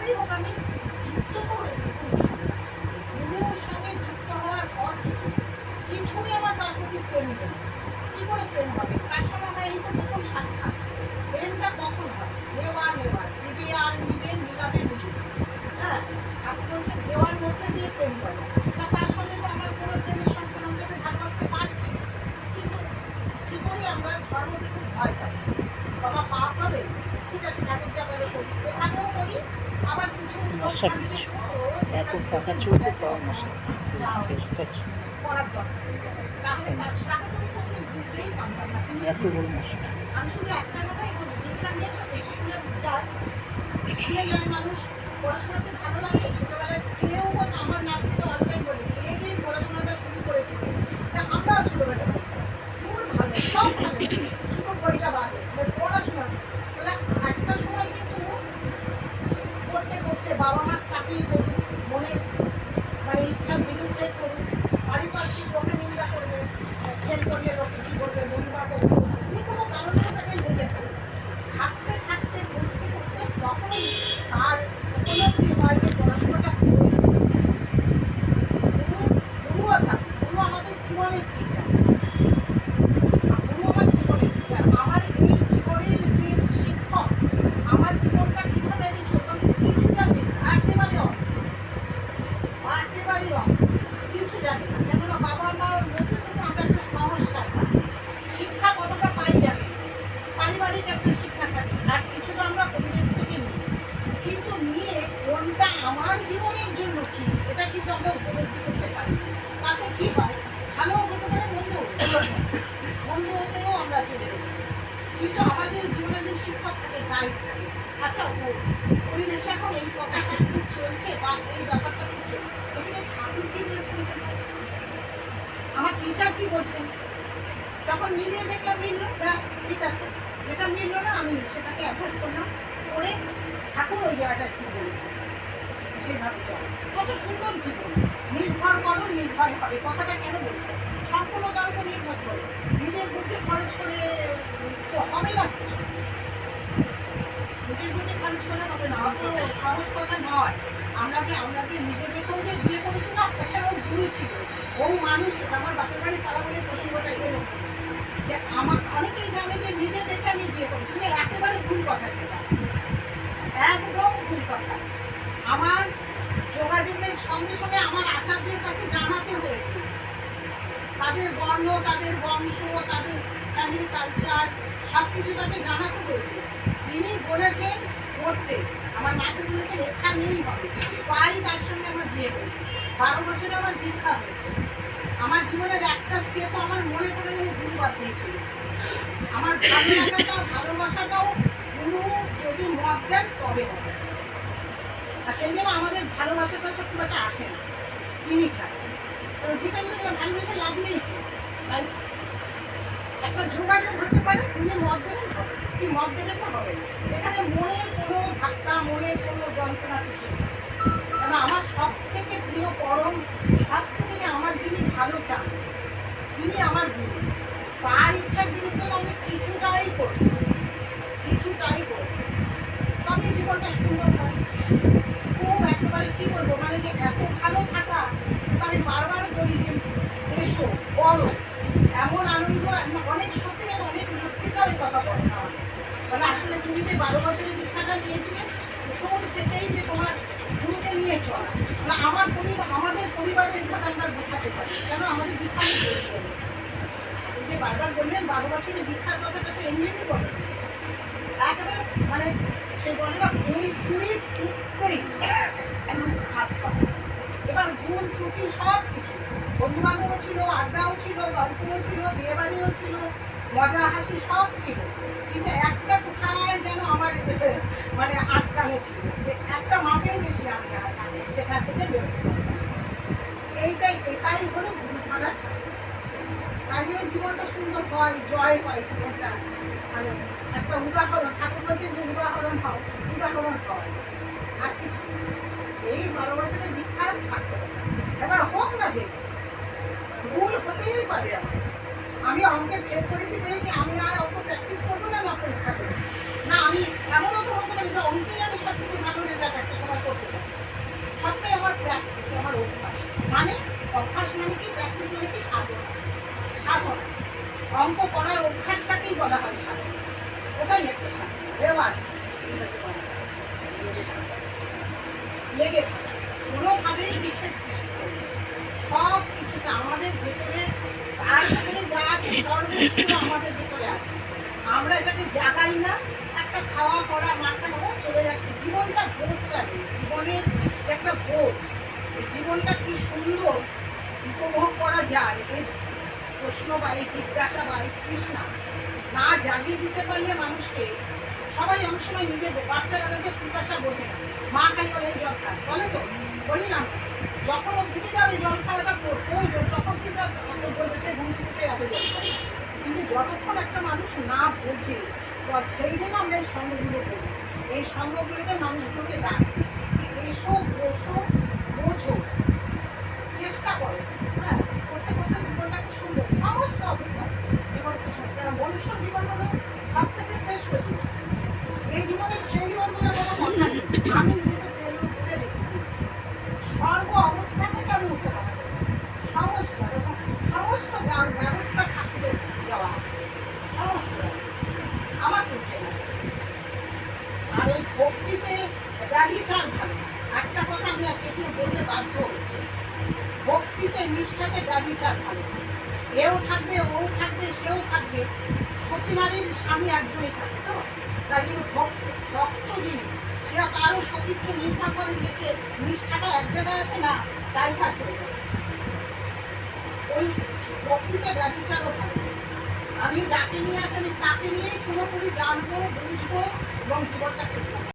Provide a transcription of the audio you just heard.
যেভাবেই হোক আমি যুক্ত তো হয়েছি গুরুর সঙ্গে যুক্ত হওয়ার পর কিছুই আমার তার প্রতি প্রেম নেই। কি করে প্রেম হবে? তার সঙ্গে আমার এই তো প্রথম সাক্ষাৎ। প্রেমটা কখন হয়? নেওয়া নেওয়া, দিবে আর নিবে, মিলাবে মিলবে। হ্যাঁ, আপনি বলছেন দেওয়ার মধ্যে দিয়ে প্রেম করে। তার সঙ্গে তো আমার কোনো প্রেমের সম্পর্ক আমি ভালোবাসতে পারছি, কিন্তু কি করি আমরা ধর্মকে খুব ভয় পাই। বাবা পাপ হবে, ঠিক আছে ঠাকুর চাপালে করি, এভাবেও করি। আবার কিছু এত টাকা চলতে পারে না করার দরকার, তাহলে তার সাথে তুমি করলে বুঝতেই পারতাম না। এত বড় মশা। আমি শুধু একটা কথাই বলি, দীক্ষা নিয়েছো স্কুলে স্কুলে যায় মানুষ, পড়াশোনাতে ভালো লাগে। ছোটবেলায় কেউ আমার নাতিকে অল্পাই বলে কে যে পড়াশোনাটা শুরু করেছে, আমরাও ছোটবেলায় ভালো সব ভালো, শুধু বইটা বাদে পড়াশোনা। তাহলে একটা সময় কিন্তু করতে করতে বাবা মার চাকরি করুন, মনের মানে ইচ্ছার বিরুদ্ধে করুন, পারিপার্শ্বিক লোকে নিন্দা করবে, ফেল করলে লোকে কী করবে, বন্ধুবান্ধব যে কোনো কারণে তাকে লেগে থাকবে। থাকতে থাকতে করতে করতে তখন তার উপলব্ধি হয় যে পড়াশোনাটা গুরু আমাদের জীবনের টিচার। গুরু আমার জীবনের টিচার। আমার এই জীবনের যে শিক্ষক, আমার জীবনটা কীভাবে আমি কিছু জানি একেবারে কিছু জানি না। কেননা বাবা মার মধ্যে থেকে আমরা একটা সংস্কার পাই, শিক্ষা কতটা পাই জানি, পারিবারিক একটা শিক্ষা থাকে, আর কিছুটা আমরা পরিবেশ থেকে নিই। কিন্তু নিয়ে কোনটা আমার জীবনের জন্য ঠিক এটা কিন্তু আমরা উপলব্ধি করতে পারি। তাতে কি হয়, ভালো হতে পারে, মন্দ হতেও আমরা চলে যাই। কিন্তু আমাদের জীবনের যে শিক্ষক থাকে, গাইড থাকে। আচ্ছা, পরিবেশে এখন এই কথাটা খুব চলছে বা এই ব্যাপারটা খুব চলছে, এখানে ঠাকুর কি বলছেন, আমার টিচার কি বলছেন, যখন মিলিয়ে দেখলাম মিলল, ব্যাস ঠিক আছে। যেটা মিলল না আমি সেটাকে অ্যাভয়েড করলাম, করে ঠাকুর ওই জায়গাটা কি বলেছে সেভাবে চলো। কত সুন্দর জীবন। নির্ভর করো, নির্ভয় হবে, কথাটা কেন বলছে? সম্পূর্ণ তার উপর নির্ভর করো, নিজের বুদ্ধি খরচ করে তো হবে না কিছু। নিজের বুদ্ধি খরচ করে হবে না, অত সহজ কথা নয়। আমরা কি নিজেদেরকেও যে বিয়ে করেছিলাম, এখানেও গুরু ছিল, ও মানুষ। আমার বাপের বাড়ি পালাবলের প্রসঙ্গটা এলো যে আমার অনেকেই জানে যে নিজে দেখে আমি বিয়ে করেছি, কিন্তু একেবারে ভুল কথা, সেটা একদম ভুল কথা। আমার যোগাযোগের সঙ্গে সঙ্গে আমার আচার্যের কাছে জানাতে হয়েছে তাদের বর্ণ, তাদের বংশ, তাদের ফ্যামিলি কালচার সব কিছু তাকে জানাতে হয়েছে। তিনি বলেছেন করতে, আমার মাকে বলেছেন এখানেই হবে, তাই তার সঙ্গে আমার বিয়ে হয়েছে। 12 বছরে আমার দীক্ষা হয়েছে। আমার জীবনের একটা স্টেপও আমার মনে করে আমি গুরুবার দিয়ে চলেছি। আমার ভালো লাগাটাও ভালোবাসাটাও গুরু যদি মত দেন তবে হবে। আর সেই জন্য আমাদের ভালোবাসাটা সব খুব একটা আসে না তিনি ছাড়া। যেখানে ভালোবাসা লাভ নেই, তাই একটা যোগাযোগ হতে পারে, তুমি মত দেবেন হবে, কি মত দেবেন না হবে। এখানে মনের কোনো ধাক্কা, মনের কোনো যন্ত্রণা কিছু নেই। কেন আমার সব থেকে প্রিয় পরম, সব থেকে আমার যিনি ভালো চান, তিনি আমার গুরু। তার ইচ্ছার বিরুদ্ধে আমি কিছুটাই করি, তবে জীবনটা সুন্দর হয়। খুব একেবারে কি বলবো, মানে যে এত ভালো থাকা, আমি বারবার বলি যে এসো বলো, এমন আনন্দ। অনেক সত্যি কথা, অনেক সত্যিকার কথা বলে না, মানে আসলে তুমি যে 12 বছরের দীক্ষাটা নিয়েছিলে, প্রথম থেকেই যে তোমার গুরুকে নিয়ে চলা, মানে আমার পরিবার, আমাদের পরিবারে এইভাবে আমরা বোঝাতে পারি। কেন আমাদের দীক্ষা আমি তৈরি করেছি। আপনি যে বারবার বললেন 12 বছরের দীক্ষার কথাটা তো এমনি বলেন, একেবারে মানে সে বলে না কুড়ি ফুটতেই হাত পা। এবার ভুল ত্রুটি সব কিছু, বন্ধু বান্ধবও ছিল, আড্ডাও ছিল, গল্পও ছিল, বিয়ে বাড়িও ছিল, মজা হাসি সব ছিল, কিন্তু একটা কোথায় যেন আমার মানে আটকানো ছিল, যে একটা মাপেও বেশি আমি সেখান থেকে বেরোতে পারতাম। এটাই হলো গুরু থাকার সাথে। তাই জন্য জীবনটা সুন্দর হয়, জয় হয় জীবনটা। মানে একটা উদাহরণ, ঠাকুর বলছেন যে উদাহরণ হও, উদাহরণ হয় আর কিছু। এই 12 বছরের দীক্ষার সার্থকতা এবার হোক না, দেখ ভুল হতেই পারে। আমি অঙ্কে ফেল করেছি বলে কি আমি আর অঙ্ক প্র্যাকটিস করবো না, পরীক্ষা করবো না? আমি এমনও তো হতে পারি যে অঙ্কেই আমি সব থেকে ভালো রেজাল্ট একটা সময় মেটাতে পারে না। লেগে থাকে কোনোভাবেই বিক্ষেপ সৃষ্টি করে সব কিছুতে আমাদের ভেতরে তার ভেতরে যা আছে সর্বস্ব আমাদের ভেতরে আছে, আমরা এটাকে জাগাই না। একটা খাওয়া পড়া মাথা খাওয়া চলে যাচ্ছে, জীবনটা বোধটা নেই, জীবনের যে একটা বোধ, এই জীবনটা কি সুন্দর উপভোগ করা যায় এই প্রশ্ন বা এই জিজ্ঞাসা বা এই তৃষ্ণা না জাগিয়ে দিতে পারলে মানুষকে, সবাই অনেক সময় নিজে বাচ্চারা দেখে পিপাসা বোঝে না, মা খালি বলে এই জল খায় বলে তো, বলি না, যখন ও ঢুকে যাবে জল খাওয়াটা প্রয়োজন তখন কিন্তু বলবে সে ঘুম থেকে হবে জল খাওয়া। কিন্তু যতক্ষণ একটা মানুষ না বোঝে সেই জন্য আমরা এই সঙ্গগুলো করি, এই সঙ্গগুলোতে মানুষগুলোকে ডাকি এসো বসো বোঝো, চেষ্টা করো, হ্যাঁ করতে করতে জীবনটাকে সুন্দর সমস্ত অবস্থা জীবনকে সুন্দর। কারণ মনুষ্য জীবন হলো সব থেকে শ্রেষ্ঠ জীবন। এই জীবনে ফেলিওর বলে কোনো কথা নেই, আমি নিজেকে ফেলিওর করে রেখে দিয়েছি, সর্ব অবস্থা থেকে আমি উঠে দাঁড়াবো, সমস্ত এবং সমস্ত ব্যবস্থা ঠাকুরের দেওয়া আছে, সমস্ত ব্যবস্থা আমার করছে না। আর ওই ভক্তিতে ব্যভিচার ভালো, একটা কথা আমি এখানে বলতে বাধ্য হচ্ছে, ভক্তিতে নিষ্ঠাতে ব্যভিচার ভালো, এও থাকবে ও থাকবে সেও থাকবে, সতীনারীর স্বামী একজনই থাকে তো, তাই জন্য ভক্ত যিনি সে কারো সতীত্ব নির্ভর করে যে সে নিষ্ঠাটা এক জায়গায় আছে না, তাই ভাগ হয়ে গেছে। ওই ভক্তিতে ব্যভিচারও ভালো, আমি যাকে নিয়ে আছি আমি তাকে নিয়েই পুরোপুরি জানবো বুঝবো এবং জীবনটাকে